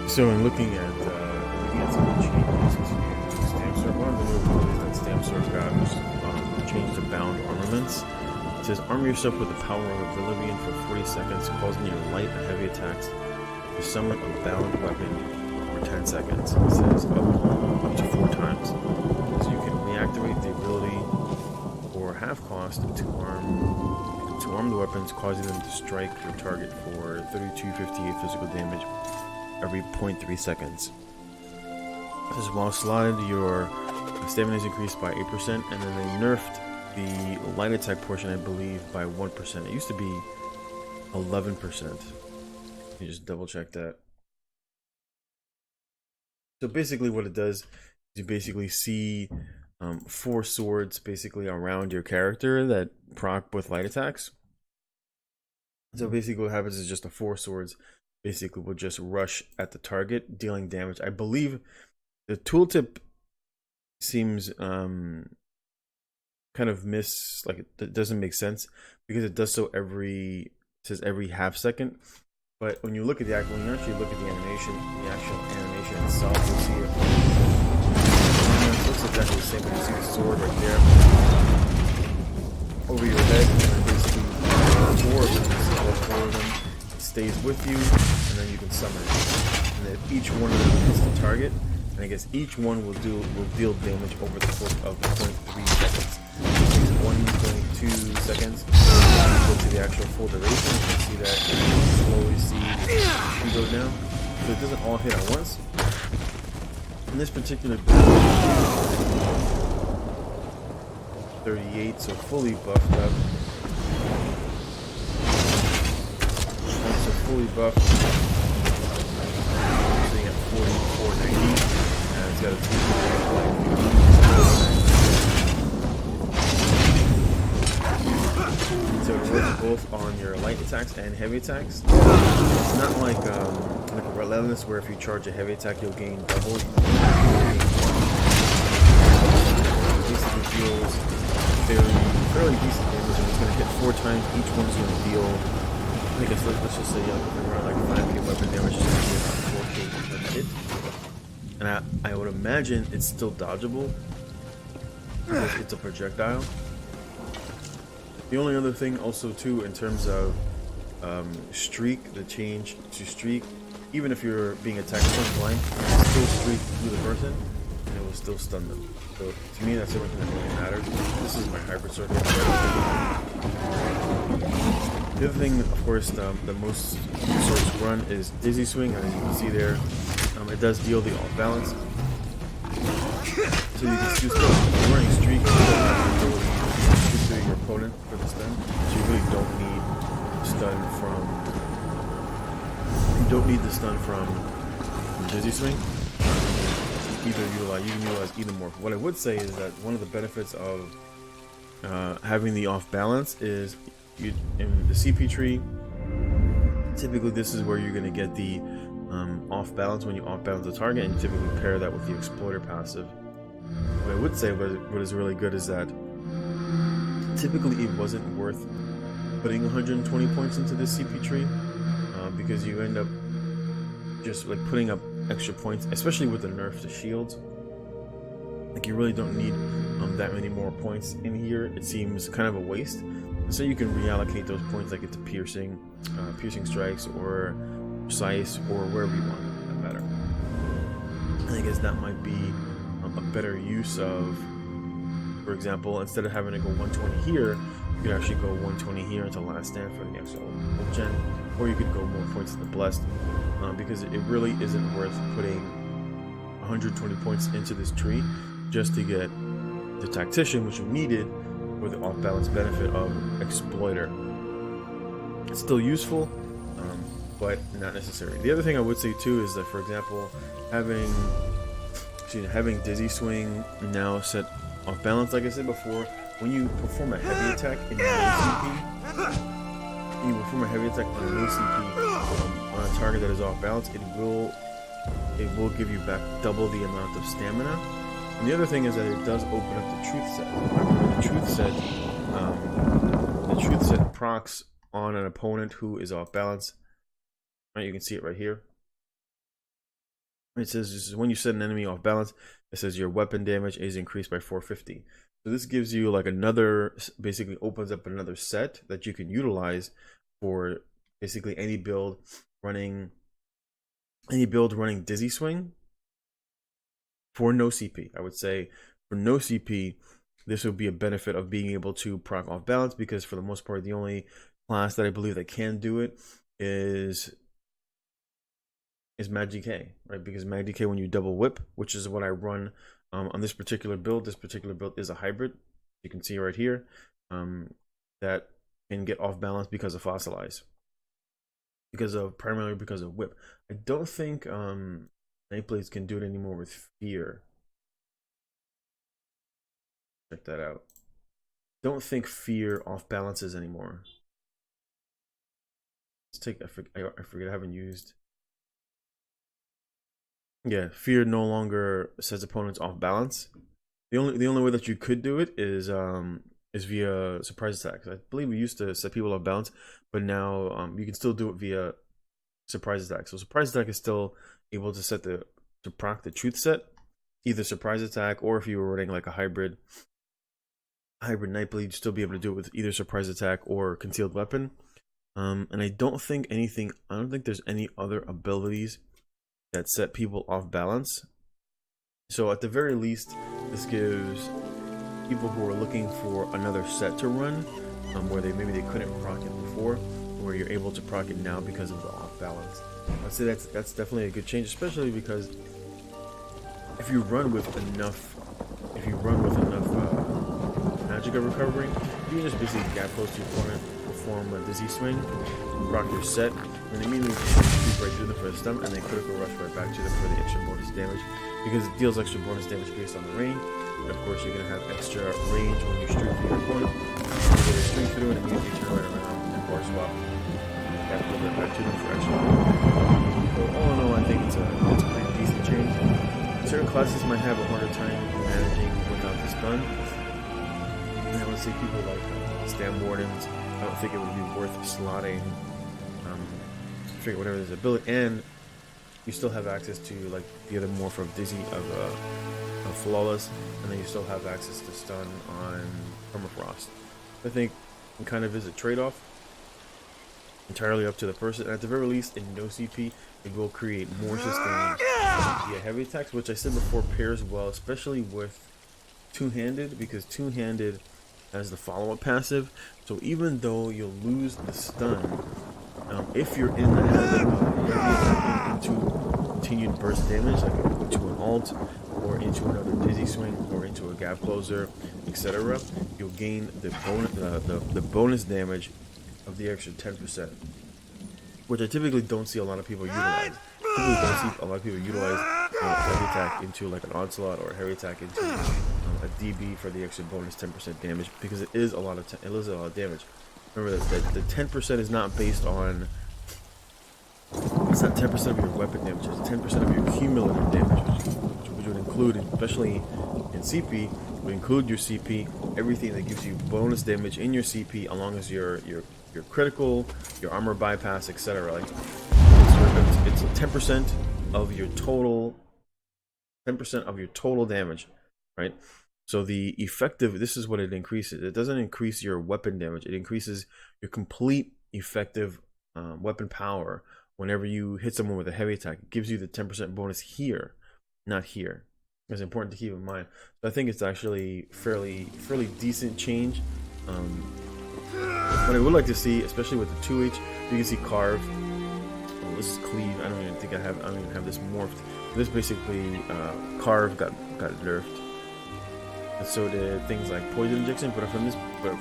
So in looking at some of the changes to Stamstar, one of the new abilities that Stamstar got was change to bound armaments. It says arm yourself with the power of Oblivion for 40 seconds, causing your light and heavy attacks to summon a bound weapon for 10 seconds. It says up to 4 times. So you can reactivate the ability for half cost to arm the weapons, causing them to strike your target for 3258 physical damage every 0.3 seconds. This is while slotted, your stamina is increased by 8%, and then they nerfed the light attack portion, I believe, by 1%. It used to be 11%. You just double check that. So basically what it does is you basically see 4 swords basically around your character that proc with light attacks. So basically what happens is just the 4 swords basically will just rush at the target, dealing damage. I believe the tooltip seems kind of it doesn't make sense because it does so every half second. But when you actually look at the actual animation itself, you'll see it. It looks exactly the same. You see the sword right there over your head, and then basically 4 of them stays with you, and then you can summon it. And then each one of them hits the target, and I guess each one will deal damage over the course of 0.3 seconds. It takes 1.2 seconds to go to the actual full duration. You can see that slowly it go down, so it doesn't all hit at once. In this particular build, 38, so fully buffed up. So fully buffed, sitting at 4490, and it's got a 2 so it works both on your light attacks and heavy attacks. It's not like a Relentless, where if you charge a heavy attack, you'll gain double. It basically deals fairly decent damage, and it's going to hit 4 times. Each one's going to deal, I guess let's just say around like 5k weapon damage, just going to be about 4k per hit. And I would imagine it's still dodgeable because it's a projectile. The only other thing also too, in terms of streak, the change to streak, even if you're being attacked point blank, you can still streak through the person and it will still stun them. So to me, that's the only thing that really matters. This is my hybrid circuit. The other thing, of course, the most swords run is Dizzy Swing, and as you can see there, it does deal the off balance. So you can still running streak, you still have the ability to shoot through your opponent for the stun. So you really don't need stun from. You don't need the stun from Dizzy Swing. You can utilize either more. What I would say is that one of the benefits of having the off balance is in the CP tree. Typically, this is where you're going to get the off balance when you off balance the target, and you typically pair that with the exploiter passive. What I would say, what is really good, is that typically it wasn't worth putting 120 points into this CP tree because you end up just like putting up extra points, especially with the nerf to shields. Like, you really don't need that many more points in here. It seems kind of a waste. So you can reallocate those points like into piercing strikes or precise or wherever you want. That matter. I guess that might be a better use of, for example, instead of having to go 120 here, you could actually go 120 here into Last Stand for the actual ult gen, or you could go more points in the Blessed, because it really isn't worth putting 120 points into this tree just to get the Tactician, which you needed for the off-balance benefit of Exploiter. It's still useful, but not necessary. The other thing I would say too is that, for example, having Dizzy Swing now set off balance, like I said before, when you perform a heavy attack in low CP, on a target that is off balance, it will give you back double the amount of stamina. And the other thing is that it does open up the truth set. Remember, the truth set procs on an opponent who is off balance. Right, you can see it right here. It says this is when you set an enemy off balance, it says your weapon damage is increased by 450. So this gives you like another, basically opens up another set that you can utilize for basically any build running Dizzy Swing for no CP. I would say for no CP, this would be a benefit of being able to proc off balance, because for the most part, the only class that I believe that can do it is Mad GK, right? Because Mad GK, when you double whip, which is what I run on this particular build is a hybrid. You can see right here that can get off balance because of Fossilize, primarily because of whip. I don't think Nightblades can do it anymore with Fear. Check that out. Don't think Fear off balances anymore. Let's take, I forget, I haven't used. Yeah, Fear no longer sets opponents off balance. The only way that you could do it is via surprise attacks. I believe we used to set people off balance, but now you can still do it via surprise attack. So surprise attack is still able to set to proc the truth set, either surprise attack, or if you were running like a hybrid Nightblade, you'd still be able to do it with either surprise attack or concealed weapon. And I don't think there's any other abilities that set people off balance. So at the very least, this gives people who are looking for another set to run, where maybe they couldn't proc it before, where you're able to proc it now because of the off balance. I'd say that's definitely a good change, especially because if you run with enough Magicka recovery, you can just basically gap close to your opponent, perform a Dizzy Swing, proc your set, and immediately shoot right through them for a stun, and then critical rush right back to them for the extra bonus damage, because it deals extra bonus damage based on the range. And of course, you're gonna have extra range when you streak through your opponent. You get a streak through and immediately turn right around and bar swap. Gap close right back to them for extra bonus. So all in all, I think it's a pretty decent change. Certain classes might have a harder time managing without the stun. And I would say people like Stand Wardens, I don't think it would be worth slotting figure whatever this ability, and you still have access to like the other morph of Dizzy of Flawless, and then you still have access to stun on Permafrost. I think it kind of is a trade-off, entirely up to the person. And at the very least, in no CP, it will create more sustain via heavy attacks, which I said before pairs well, especially with two-handed, because two-handed has the follow-up passive. So even though you'll lose the stun, if you're in the habit of heavy into continued burst damage, like into an alt or into another Dizzy Swing or into a gap closer, etc., you'll gain the bonus damage of the extra 10%, which I typically don't see a lot of people utilize. Typically don't see a lot of people utilize heavy attack into like an onslaught, or a heavy attack into a DB for the extra bonus 10% damage, because it is a lot of damage. Remember that the 10% is not based on, it's not 10% of your weapon damage, it's 10% of your cumulative damage, which would include, especially in CP, would include your CP, everything that gives you bonus damage in your CP, along as your critical, your armor bypass, etc. Like it's 10% of your total, 10% of your total damage, right? So the effective, this is what it increases. It doesn't increase your weapon damage. It increases your complete effective weapon power whenever you hit someone with a heavy attack. It gives you the 10% bonus here, not here. It's important to keep in mind. So I think it's actually fairly decent change. What I would like to see, especially with the 2H, you can see Carve. Oh, this is Cleave. I don't even have this morphed. This basically Carve got nerfed. And so did things like Poison Injection, but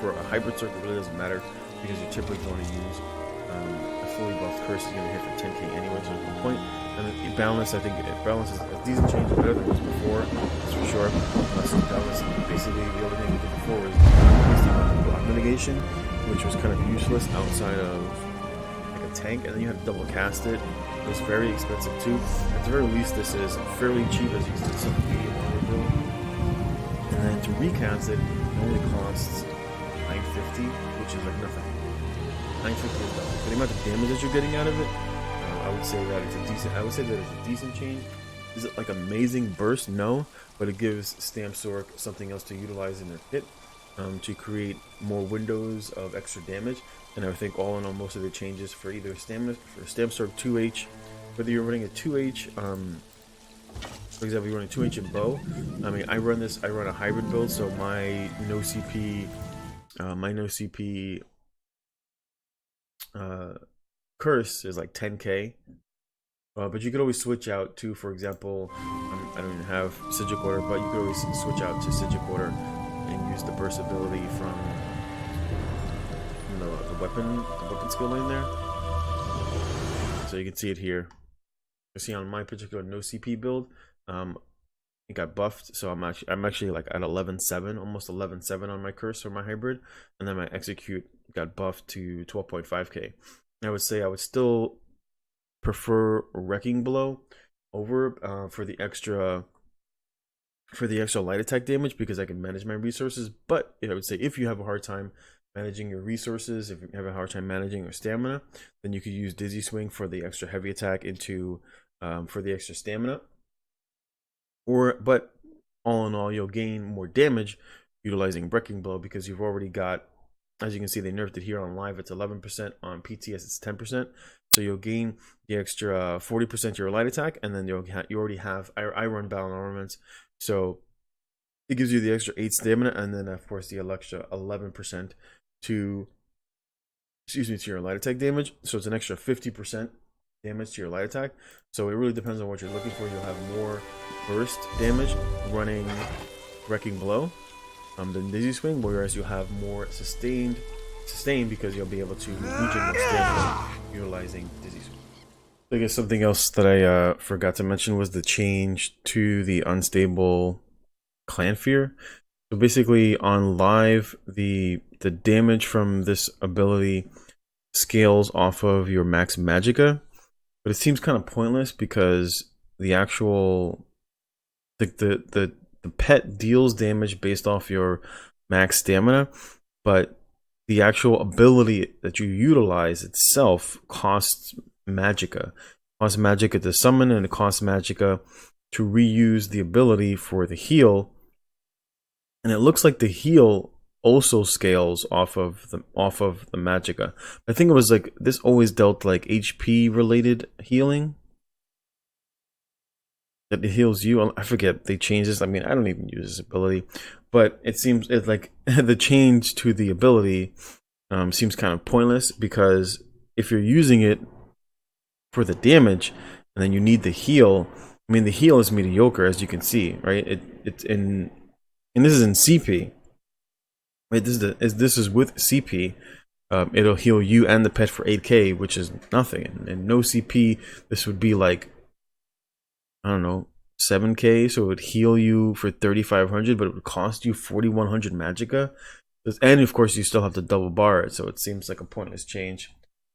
for a hybrid circle, it really doesn't matter, because you're typically going to use a fully buffed curse is going to hit for 10k anyway, so there's no point. And the balance, I think balance is a decent change, better than it was before, that's for sure. So balance, basically the only thing we did before was block mitigation, which was kind of useless outside of like a tank, and then you had to double cast it. It was very expensive too. At the very least, this is fairly cheap as used to some medium armor build. And then to recast it, only costs 950, which is like nothing. 950 is nothing. For the amount of damage that you're getting out of it, I would say that it's a decent change. Is it like amazing burst? No, but it gives Stamp Sorc something else to utilize in their kit to create more windows of extra damage. And I think all in all, most of the changes for either stamina for Stamp Sorc 2H, whether you're running a 2H, for example, you're running 2H in bow. I mean, I run a hybrid build, so my no CP, curse is like 10k. But you could always switch out to, for example, I don't even have Sigil Order, but you could always switch out to Sigil Order and use the burst ability from the weapon skill line there. So you can see it here. You see on my particular no CP build, it got buffed, so I'm actually like at 11.7, almost 11.7 on my curse or my hybrid, and then my execute got buffed to 12.5k. I would say I would still prefer Wrecking Blow over for the extra light attack damage, because I can manage my resources. But I would say if you have a hard time managing your resources, if you have a hard time managing your stamina, then you could use Dizzy Swing for the extra heavy attack into for the extra stamina. But all in all, you'll gain more damage utilizing Wrecking Blow, because you've already got, as you can see, they nerfed it here on live. It's 11%, on PTS it's 10%. So you'll gain the extra 40% to your light attack, and then you already have, I run Balance Armaments, so it gives you the extra 8 stamina, and then of course the extra 11% to your light attack damage. So it's an extra 50% damage to your light attack. So it really depends on what you're looking for. You'll have more burst damage running Wrecking Blow than Dizzy Swing, whereas you'll have more sustain because you'll be able to regen your stamina utilizing Dizzy Swing. I guess something else that I forgot to mention was the change to the unstable Clan Fear. So basically on live, the damage from this ability scales off of your max magicka, but it seems kind of pointless because the actual the pet deals damage based off your max stamina, but the actual ability that you utilize itself costs magicka. It costs magicka to summon, and it costs magicka to reuse the ability for the heal. And it looks like the heal also scales off of the magicka. I think it was like this always dealt like HP related healing. That it heals you. I forget, they changed this. I mean, I don't even use this ability, but it seems it's like the change to the ability seems kind of pointless, because if you're using it for the damage and then you need the heal, I mean, the heal is mediocre, as you can see, right? It's in, and this is in CP, right? This is with CP. It'll heal you and the pet for 8k, which is nothing. And no CP, this would be like, I don't know, 7k, so it would heal you for 3500, but it would cost you 4100 magicka. And of course, you still have to double bar it, so it seems like a pointless change.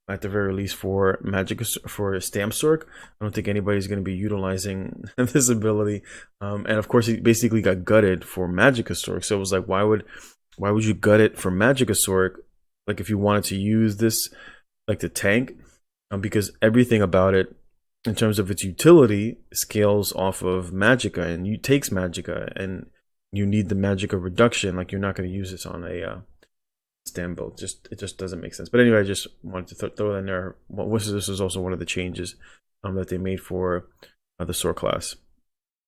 At the very least, for magicka, for Stamp Sorc, I don't think anybody's going to be utilizing this ability. And of course, it basically got gutted for Magicka Sorc. So it was like, why would you gut it for Magicka Sorc? Like, if you wanted to use this like the tank, because everything about it, in terms of its utility, scales off of magicka, and you takes magicka, and you need the magicka reduction. Like, you're not going to use this on a stand build. It just doesn't make sense. But anyway, I just wanted to throw that in there. This is also one of the changes that they made for the Sorc class.